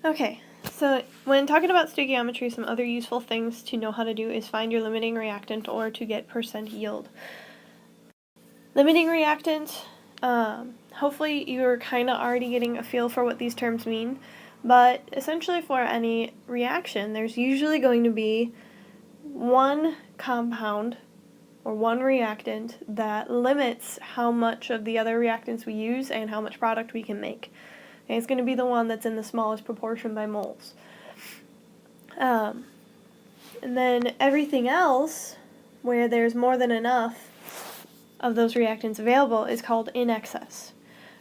Okay, so when talking about stoichiometry, some other useful things to know how to do is find your limiting reactant or to get percent yield. Limiting reactant, hopefully you're kind of already getting a feel for what these terms mean, but essentially for any reaction, there's usually going to be one compound or one reactant that limits how much of the other reactants we use and how much product we can make. And it's going to be the one that's in the smallest proportion by moles. And then everything else, where there's more than enough of those reactants available, is called in excess.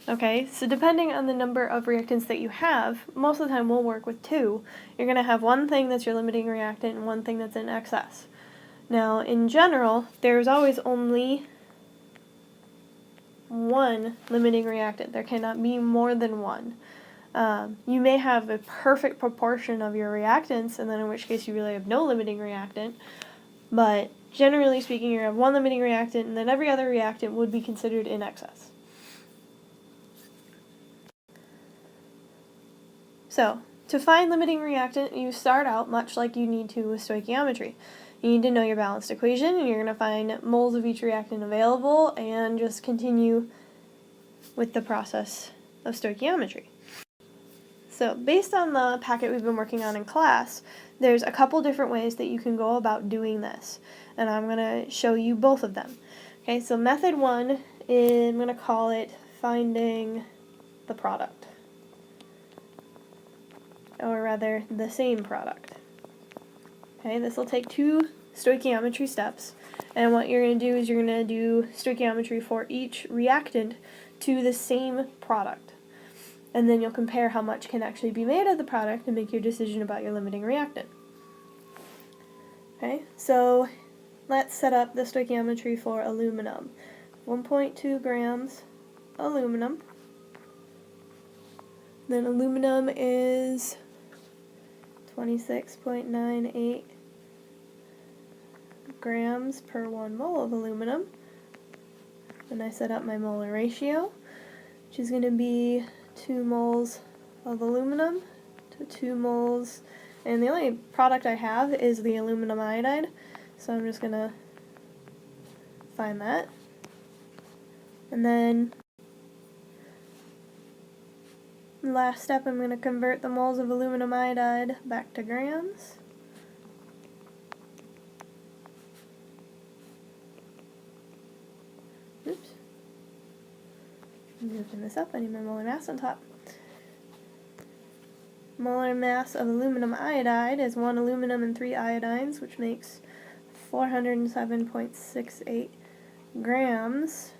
Okay, so depending on the number of reactants that you have, most of the time we'll work with two. You're going to have one thing that's your limiting reactant and one thing that's in excess. Now, in general, there's always only one limiting reactant. There cannot be more than one. You may have a perfect proportion of your reactants, and then in which case you really have no limiting reactant, but generally speaking, you have one limiting reactant, and then every other reactant would be considered in excess. So, to find limiting reactant, you start out much like you need to with stoichiometry. You need to know your balanced equation, and you're going to find moles of each reactant available, and just continue with the process of stoichiometry. So, based on the packet we've been working on in class, there's a couple different ways that you can go about doing this, and I'm going to show you both of them. Okay, so method one is, I'm going to call it finding the product, or rather, the same product. Okay, this will take two stoichiometry steps, and what you're going to do is you're going to do stoichiometry for each reactant to the same product. And then you'll compare how much can actually be made of the product and make your decision about your limiting reactant. Okay, so let's set up the stoichiometry for aluminum. 1.2 grams aluminum. Then aluminum is 26.98 grams per 1 mole of aluminum. And I set up my molar ratio, which is going to be 2 moles of aluminum to 2 moles, and the only product I have is the aluminum iodide, so I'm just going to find that. And then last step, I'm going to convert the moles of aluminum iodide back to grams. Oops. I'm moving this up, I need my molar mass on top. Molar mass of aluminum iodide is 1 aluminum and 3 iodines, which makes 407.68 grams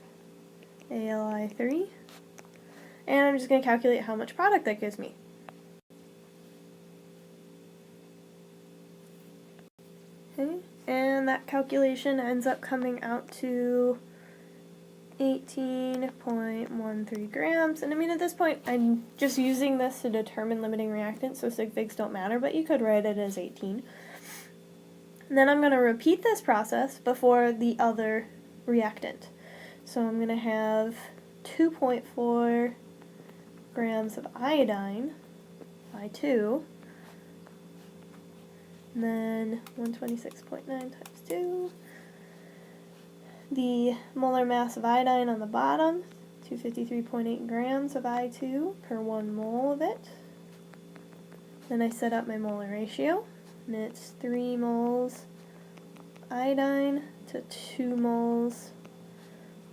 ALI3. And I'm just going to calculate how much product that gives me. Okay, and that calculation ends up coming out to 18.13 grams, and I mean at this point I'm just using this to determine limiting reactant, so sig figs don't matter, but you could write it as 18. And then I'm going to repeat this process before the other reactant. So I'm going to have 2.4 grams of iodine, I2, and then 126.9 times 2. The molar mass of iodine on the bottom, 253.8 grams of I2 per 1 mole of it. Then I set up my molar ratio, and it's 3 moles iodine to 2 moles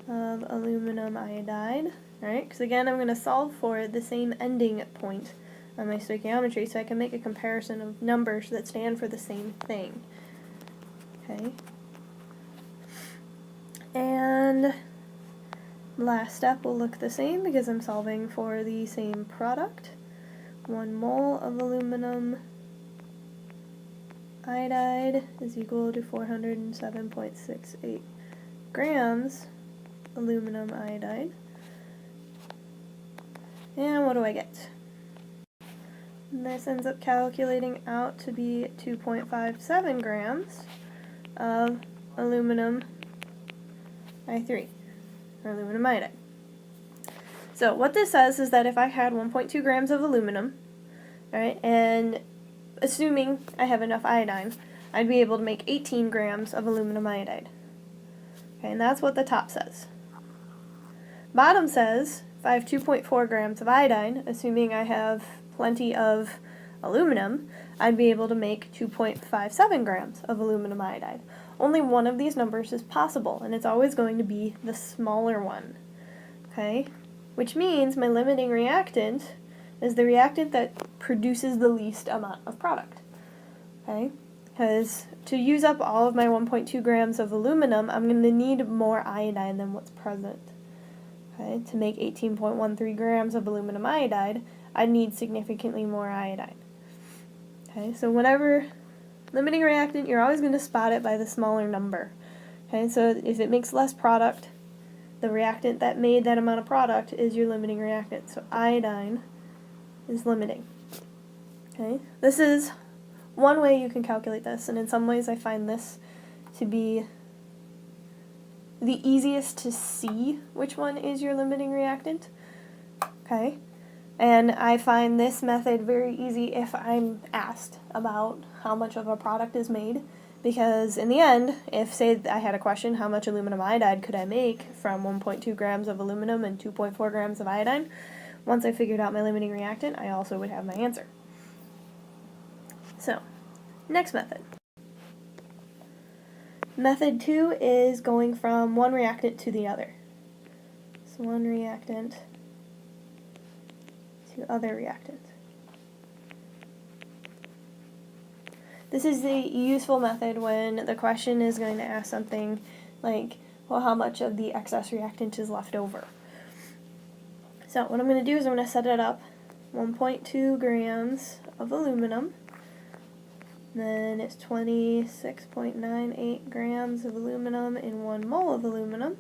of aluminum iodide. Alright, because again I'm going to solve for the same ending point on my stoichiometry so I can make a comparison of numbers that stand for the same thing. Okay. And last step will look the same because I'm solving for the same product. 1 mole of aluminum iodide is equal to 407.68 grams aluminum iodide. And what do I get? And this ends up calculating out to be 2.57 grams of aluminum I3, or aluminum iodide. So what this says is that if I had 1.2 grams of aluminum, Alright, and assuming I have enough iodine, I'd be able to make 18 grams of aluminum iodide. Okay, and that's what the top says. Bottom says if I have 2.4 grams of iodine, assuming I have plenty of aluminum, I'd be able to make 2.57 grams of aluminum iodide. Only one of these numbers is possible, and it's always going to be the smaller one. Okay? Which means my limiting reactant is the reactant that produces the least amount of product. Okay? Because to use up all of my 1.2 grams of aluminum, I'm going to need more iodine than what's present. Okay? To make 18.13 grams of aluminum iodide, I need significantly more iodine. Okay? So whenever limiting reactant, you're always going to spot it by the smaller number. Okay? So if it makes less product, the reactant that made that amount of product is your limiting reactant. So iodine is limiting. Okay? This is one way you can calculate this, and in some ways I find this to be the easiest to see which one is your limiting reactant. Okay? And I find this method very easy if I'm asked about how much of a product is made, because in the end, if, say, I had a question, how much aluminum iodide could I make from 1.2 grams of aluminum and 2.4 grams of iodine, once I figured out my limiting reactant, I also would have my answer. So, next method. Method 2 is going from one reactant to the other. So one reactant to other reactant. This is the useful method when the question is going to ask something like, well, how much of the excess reactant is left over? So what I'm going to do is I'm going to set it up 1.2 grams of aluminum. Then it's 26.98 grams of aluminum in 1 mole of aluminum.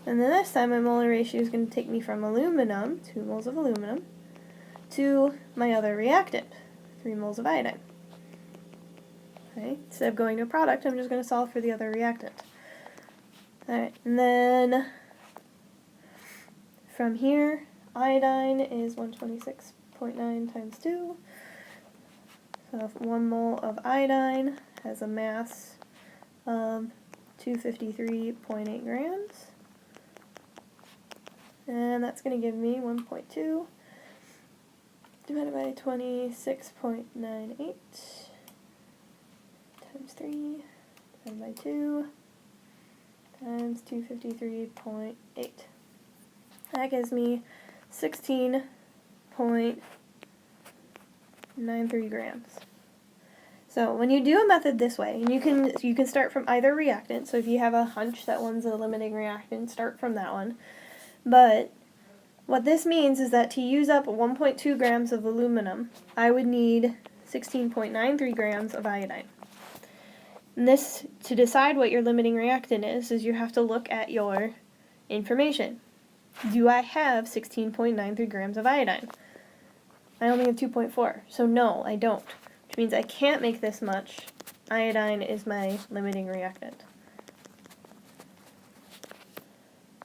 And then this time my molar ratio is going to take me from aluminum, 2 moles of aluminum, to my other reactant, 3 moles of iodine. Okay, instead of going to a product, I'm just going to solve for the other reactant. Alright, and then from here, iodine is 126.9 times 2. So if 1 mole of iodine has a mass of 253.8 grams. And that's going to give me 1.2 divided by 26.98 times 3 divided by 2 times 253.8. That gives me 16.93 grams. So when you do a method this way, and you can start from either reactant, so if you have a hunch that one's a limiting reactant, start from that one. But what this means is that to use up 1.2 grams of aluminum, I would need 16.93 grams of iodine. And this, to decide what your limiting reactant is you have to look at your information. Do I have 16.93 grams of iodine? I only have 2.4, so no, I don't. Which means I can't make this much. Iodine is my limiting reactant.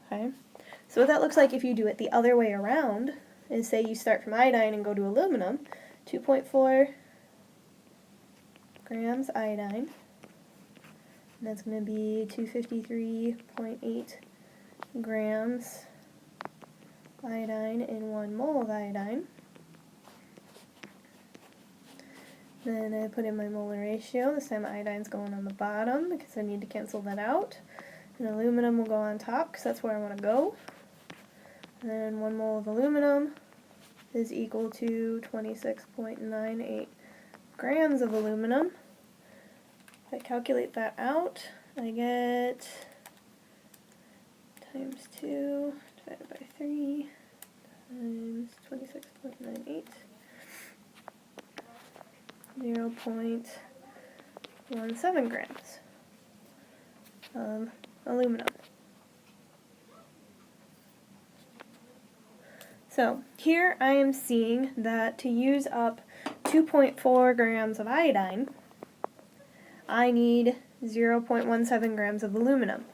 Okay? So what that looks like if you do it the other way around is, say you start from iodine and go to aluminum, 2.4 grams iodine, and that's going to be 253.8 grams iodine in 1 mole of iodine. Then I put in my molar ratio. This time iodine's going on the bottom because I need to cancel that out. And aluminum will go on top because that's where I want to go. And then 1 mole of aluminum is equal to 26.98 grams of aluminum. If I calculate that out, I get times 2 divided by 3 times 26.98. 0.17 grams of aluminum. So here I am seeing that to use up 2.4 grams of iodine, I need 0.17 grams of aluminum.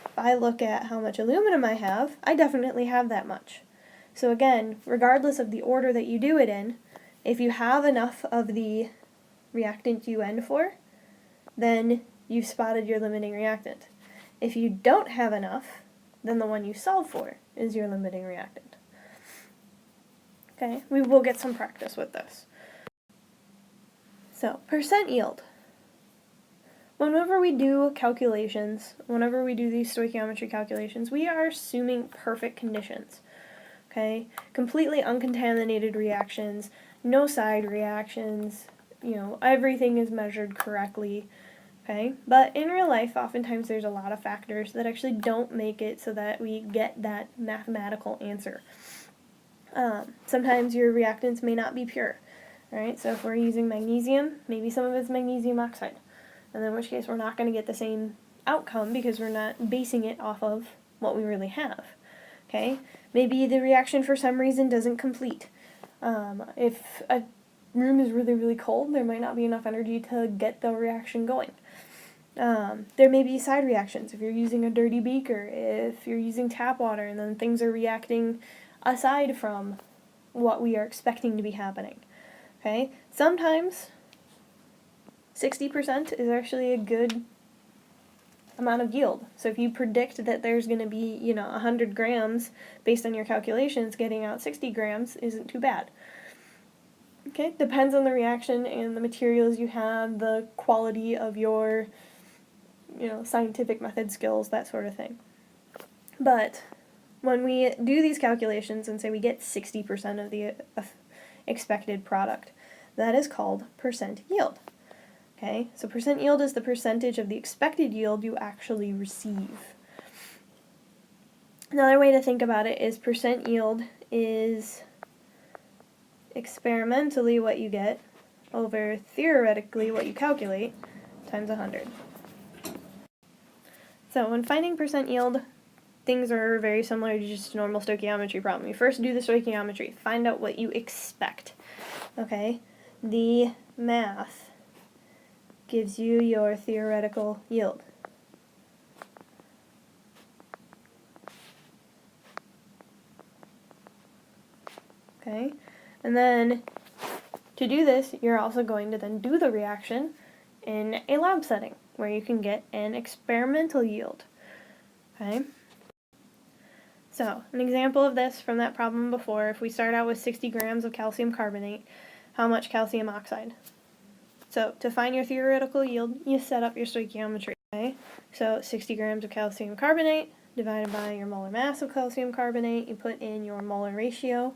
If I look at how much aluminum I have definitely have that much. So again, regardless of the order that you do it in, If you have enough of the reactant you end for, then you've spotted your limiting reactant. If you don't have enough, then the one you solve for is your limiting reactant. Okay, we will get some practice with this. So, percent yield. Whenever we do calculations, whenever we do these stoichiometry calculations, we are assuming perfect conditions. Okay, completely uncontaminated reactions, no side reactions, everything is measured correctly. Okay, but in real life, oftentimes there's a lot of factors that actually don't make it so that we get that mathematical answer. Sometimes your reactants may not be pure. Right, so if we're using magnesium, maybe some of it's magnesium oxide. And in which case we're not going to get the same outcome because we're not basing it off of what we really have. Okay, maybe the reaction for some reason doesn't complete. If a room is really, really cold, there might not be enough energy to get the reaction going. There may be side reactions if you're using a dirty beaker, if you're using tap water and then things are reacting aside from what we are expecting to be happening. Okay, sometimes 60% is actually a good amount of yield. So if you predict that there's going to be, 100 grams based on your calculations, getting out 60 grams isn't too bad. Okay, depends on the reaction and the materials you have, the quality of your, scientific method skills, that sort of thing. But when we do these calculations and say we get 60% of the expected product, that is called percent yield. Okay, so percent yield is the percentage of the expected yield you actually receive. Another way to think about it is percent yield is experimentally what you get over theoretically what you calculate times 100. So when finding percent yield, things are very similar to just a normal stoichiometry problem. You first do the stoichiometry, find out what you expect. Okay, the math gives you your theoretical yield. Okay, and then to do this, you're also going to then do the reaction in a lab setting where you can get an experimental yield. Okay, so an example of this from that problem before, if we start out with 60 grams of calcium carbonate, how much calcium oxide? So to find your theoretical yield, you set up your stoichiometry. Okay? So 60 grams of calcium carbonate divided by your molar mass of calcium carbonate, you put in your molar ratio.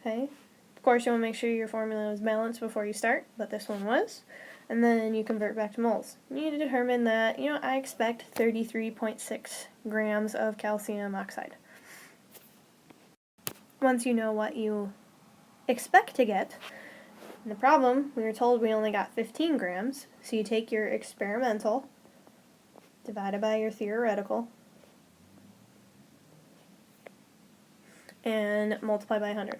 Okay? Of course, you want to make sure your formula is balanced before you start, but this one was. And then you convert back to moles. You need to determine that, I expect 33.6 grams of calcium oxide. Once you know what you expect to get, the problem, we were told we only got 15 grams, so you take your experimental divided by your theoretical and multiply by 100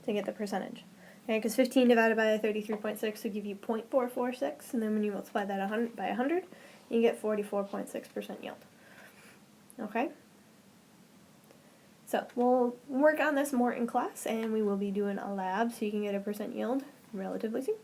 to get the percentage. Okay, because 15 divided by 33.6 will give you 0.446, and then when you multiply that by 100, you get 44.6% yield. Okay? So we'll work on this more in class, and we will be doing a lab so you can get a percent yield relatively soon.